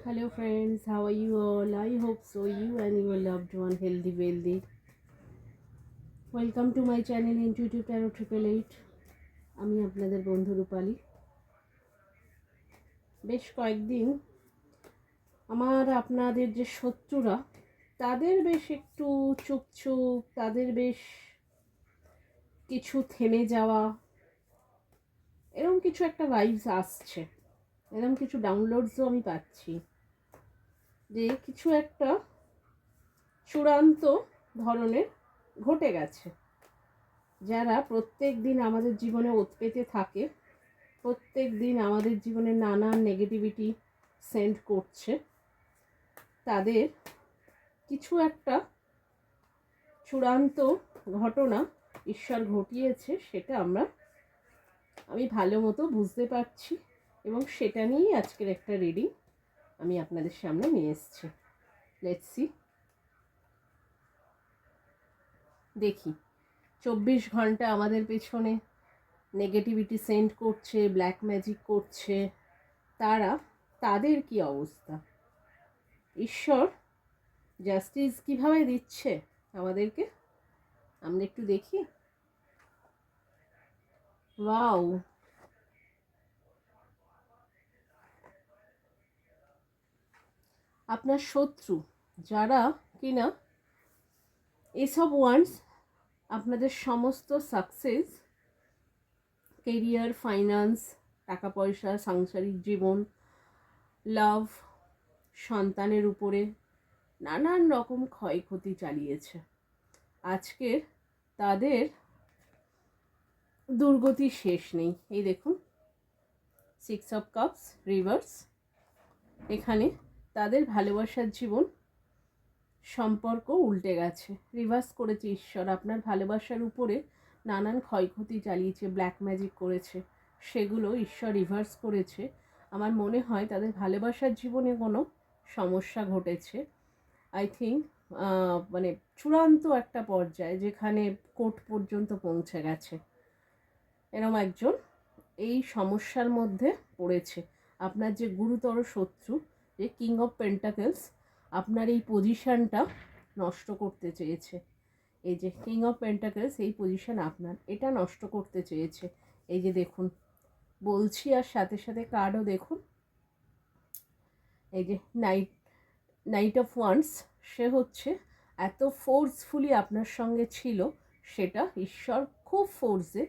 Hello friends, how are you all? I hope so you and your loved one healthy wealthy. Welcome to my channel Intuitive Tarot 888. আমি আপনাদের বন্ধু রূপালী। বেশ কয়েকদিন আমার আপনাদের যে শত্রুরা তাদের বেশ একটু চুপচুপ, তাদের বেশ কিছু থেমে যাওয়া, এরকম কিছু একটা ভাইবস আসছে, এরকম কিছু ডাউনলোডসও আমি পাচ্ছি যে কিছু একটা চূড়ান্ত ধরনের ঘটে গেছে। যারা প্রত্যেক দিন আমাদের জীবনে ওত পেতে থাকে, প্রত্যেক দিন আমাদের জীবনে নানান নেগেটিভিটি সেন্ড করছে, তাদের কিছু একটা চূড়ান্ত ঘটনা ঈশ্বর ঘটিয়েছে, সেটা আমি ভালো মতো বুঝতে পারছি এবং সেটা নিয়েই আজকের একটা রিডিং আমি আপনাদের সামনে নিয়ে এসেছি। লেটস সি, দেখি 24 ঘন্টা আমাদের পেছনে নেগেটিভিটি সেন্ড করছে, ব্ল্যাক ম্যাজিক করছে, তাদের কি অবস্থা, ঈশ্বর জাস্টিস কিভাবে দিচ্ছে আমাদেরকে, আমরা একটু দেখি। ওয়াও, আপনার শত্রু যারা কিনা এসব ওয়ান্স আপনাদের সমস্ত সাকসেস, কেরিয়ার, ফাইন্যান্স, টাকা পয়সা, সাংসারিক জীবন, লাভ, সন্তানের উপরে নানান রকম ক্ষয়ক্ষতি চালিয়েছে, আজকের তাদের দুর্গতি শেষ নেই। এই দেখুন 6 অফ কাপস রিভার্স, এখানে তাদের ভালোবাসার জীবন সম্পর্ক উল্টে গেছে, রিভার্স করেছে ঈশ্বর। আপনার ভালোবাসার উপরে নানান ক্ষয়ক্ষতি চালিয়েছে, ব্ল্যাক ম্যাজিক করেছে, সেগুলো ঈশ্বর রিভার্স করেছে। আমার মনে হয় তাদের ভালোবাসার জীবনে কোনো সমস্যা ঘটেছে। আই থিঙ্ক মানে চূড়ান্ত একটা পর্যায়ে, যেখানে কোর্ট পর্যন্ত পৌঁছে গেছে, এরম একজন এই সমস্যার মধ্যে পড়েছে। আপনার যে গুরুতর শত্রু, যে কিং অফ পেন্টাকেলস, আপনার এই পজিশানটা নষ্ট করতে চেয়েছে। এই যে কিং অফ পেন্টাকেলস, এই পজিশান আপনার, এটা নষ্ট করতে চেয়েছে। এই যে দেখুন বলছি, আর সাথে সাথে কার্ডও দেখুন। এই যে নাইট অফ ওয়ান্স, সে হচ্ছে এত ফোর্সফুলি আপনার সঙ্গে ছিল, সেটা ঈশ্বর খুব ফোর্সে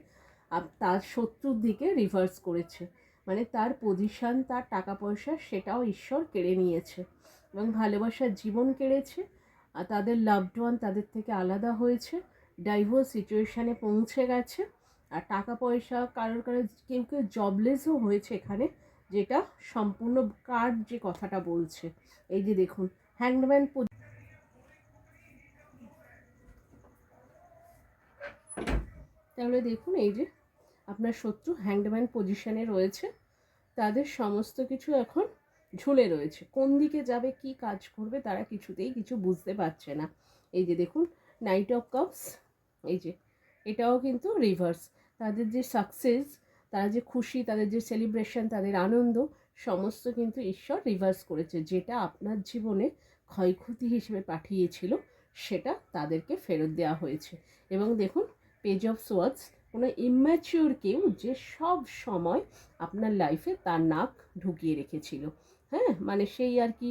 তার শত্রুর দিকে রিভার্স করেছে। মানে তার পজিশান, তার টাকা পয়সা, সেটাও ঈশ্বর কেড়ে নিয়েছে এবং ভালোবাসার জীবন কেড়েছে। আর তাদের লাভড ওয়ান তাদের থেকে আলাদা হয়েছে, ডাইভোর্স সিচুয়েশানে পৌঁছে গেছে। আর টাকা পয়সা, কারোর কেউ কেউ জবলেসও হয়েছে এখানে, যেটা সম্পূর্ণ কার্ড যে কথাটা বলছে। এই যে দেখুন হ্যাংম্যান, তাহলে দেখুন এই যে আপনার শত্রু হ্যাংম্যান পজিশনে রয়েছে, তাদের সমস্ত কিছু এখন ঝুলে রয়েছে, কোন দিকে যাবে, কি কাজ করবে, তারা কিছুতেই কিছু বুঝতে পারছে না। এই যে দেখুন নাইট অফ কাপস, এই যে এটাও কিন্তু রিভার্স। তাদের যে সাকসেস, তারা যে খুশি, তাদের যে সেলিব্রেশন, তাদের আনন্দ, সমস্ত কিন্তু ঈশ্বর রিভার্স করেছে। যেটা আপনার জীবনে ক্ষয়ক্ষতি হিসেবে পাঠিয়েছিল, সেটা তাদেরকে ফেরত দেওয়া হয়েছে। এবং দেখুন পেজ অফ সোয়ার্ডস, কোনো ইম্যাচিওর কেউ যে সব সময় আপনার লাইফে তার নাক ঢুকিয়ে রেখেছিল, হ্যাঁ, মানে সেই আর কি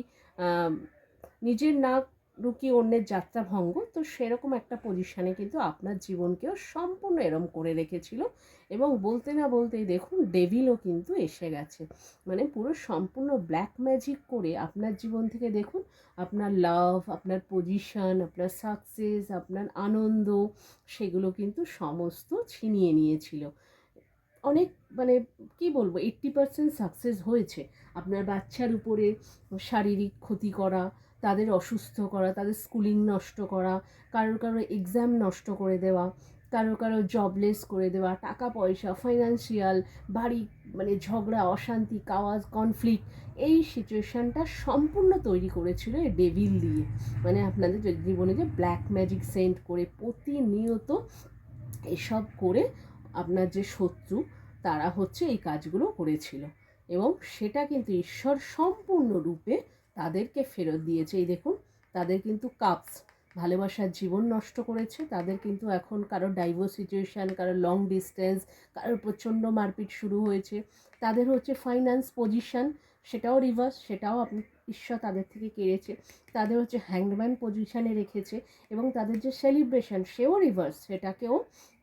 নিজের নাক ঢুকিয়ে অন্যের যাত্রা ভঙ্গ, তো সেরকম একটা পজিশানে কিন্তু আপনার জীবনকেও সম্পূর্ণ এরম করে রেখেছিল। এবং বলতে না বলতেই দেখুন ডেভিলও কিন্তু এসে গেছে, মানে পুরো সম্পূর্ণ ব্ল্যাক ম্যাজিক করে আপনার জীবন থেকে দেখুন আপনার লাভ, আপনার পজিশন, আপনার সাকসেস, আপনার আনন্দ, সেগুলো কিন্তু সমস্ত ছিনিয়ে নিয়েছিল। অনেক মানে কি বলবো, 80% সাকসেস হয়েছে। আপনার বাচ্চার উপরে শারীরিক ক্ষতি করা, তাদের অসুস্থ করা, তাদের স্কুলিং নষ্ট করা, কারোর এক্সাম নষ্ট করে দেওয়া, কারোর জবলেস করে দেওয়া, টাকা পয়সা, ফাইন্যান্সিয়াল, বাড়ি মানে ঝগড়া, অশান্তি, কাওয়াজ, কনফ্লিক্ট, এই সিচুয়েশানটা সম্পূর্ণ তৈরি করেছিল এই ডেভিল দিয়ে। মানে আপনাদের জীবনে যে ব্ল্যাক ম্যাজিক সেন্ড করে প্রতিনিয়ত এসব করে আপনার যে শত্রু, তারা হচ্ছে এই কাজগুলো করেছিল। এবং সেটা কিন্তু ঈশ্বর সম্পূর্ণরূপে তাদেরকে ফেরত দিয়েছে। এই দেখুন, তাদের কিন্তু কাপস, ভালোবাসার জীবন নষ্ট করেছে, তাদের কিন্তু এখন কারোর ডাইভোর্স সিচুয়েশান, কারোর লং ডিস্টেন্স, কারোর প্রচণ্ড মারপিট শুরু হয়েছে, তাদের হচ্ছে ফাইন্যান্স পজিশান, সেটাও রিভার্স, সেটাও আপনি ঈশ্বর তাদের থেকে কেড়েছে, তাদের হচ্ছে হ্যাংডম্যান পজিশানে রেখেছে, এবং তাদের যে সেলিব্রেশন সেও রিভার্স, সেটাকেও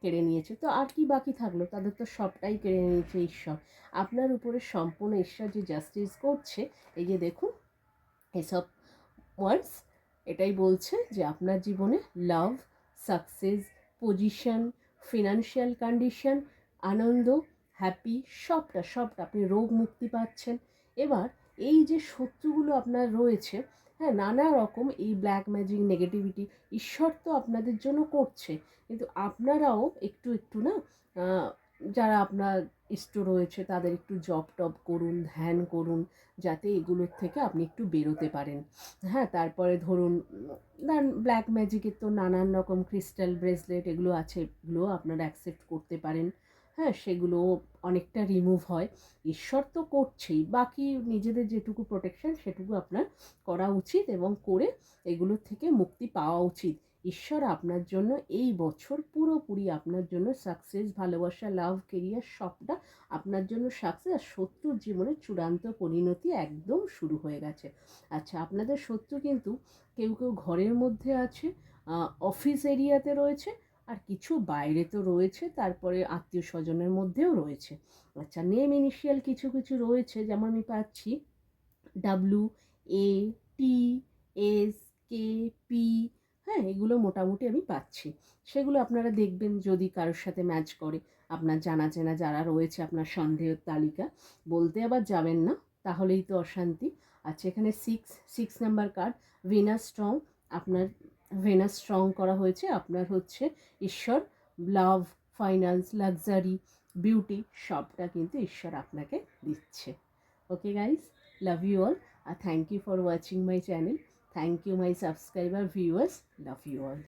কেড়ে নিয়েছে। তো আর কি বাকি থাকলো? তাদের তো সবটাই কেড়ে নিয়েছে ঈশ্বর। আপনার উপরে সম্পূর্ণ ঈশ্বর যে জাস্টিস করছে, এই যে দেখুন এসব ওয়ার্ডস, এটাই বলছে যে আপনার জীবনে লাভ, সাকসেস, পজিশন, ফিনান্সিয়াল কন্ডিশন, আনন্দ, হ্যাপি, সবটা সবটা, আপনি রোগ মুক্তি পাচ্ছেন। এবার এই যে শত্রুগুলো আপনার রয়েছে, হ্যাঁ, নানা রকম এই ব্ল্যাক ম্যাজিক, নেগেটিভিটি, ঈশ্বর তো আপনাদের জন্য করছে, কিন্তু আপনারাও একটু একটু না, যারা আপনার ইষ্ট রয়েছে তাদের একটু জপ টপ করুন, ধ্যান করুন, যাতে এগুলোর থেকে আপনি একটু বেরোতে পারেন। হ্যাঁ, তারপরে ধরুন ব্ল্যাক ম্যাজিকের তো নানান রকম ক্রিস্টাল ব্রেসলেট এগুলো আছে, এগুলো আপনারা অ্যাকসেপ্ট করতে পারেন। হ্যাঁ, সেগুলো অনেকটা রিমুভ হয়। ঈশ্বর তো করছেই, বাকি নিজেদের যেটুকু প্রোটেকশন সেটুকু আপনার করা উচিত, এবং করে এগুলোর থেকে মুক্তি পাওয়া উচিত। ঈশ্বর আপনার জন্য এই বছর পুরোপুরি আপনার জন্য সাকসেস, ভালোবাসা, লাভ, কেরিয়ার সবটা আপনার জন্য সাকসেস, আর শত্রুর জীবনের চূড়ান্ত পরিণতি একদম শুরু হয়ে গেছে। আচ্ছা, আপনাদের শত্রু কিন্তু কেউ কেউ ঘরের মধ্যে আছে, অফিস এরিয়াতে রয়েছে, আর কিছু বাইরে তো রয়েছে, তারপরে আত্মীয় স্বজনের মধ্যেও রয়েছে। আচ্ছা, নেম ইনিশিয়াল কিছু কিছু রয়েছে, যেমন আমি পাচ্ছি WATSKP, হ্যাঁ, এগুলো মোটামুটি আমি পাচ্ছি। সেগুলো আপনারা দেখবেন যদি কারোর সাথে ম্যাচ করে, আপনার জানা চেনা যারা রয়েছে আপনার সন্দেহের তালিকা, বলতে আবার যাবেন না, তাহলেই তো অশান্তি। আচ্ছা, এখানে six number card, Venus strong, আপনার ভেনাস স্ট্রং করা হয়েছে, আপনার হচ্ছে ঈশ্বর, লাভ, ফাইন্যান্স, লাক্সারি, বিউটি, সবটা কিন্তু ঈশ্বর আপনাকে দিচ্ছে। Okay guys, love you all. Thank you for watching my channel. Thank you my subscriber viewers. Love you all.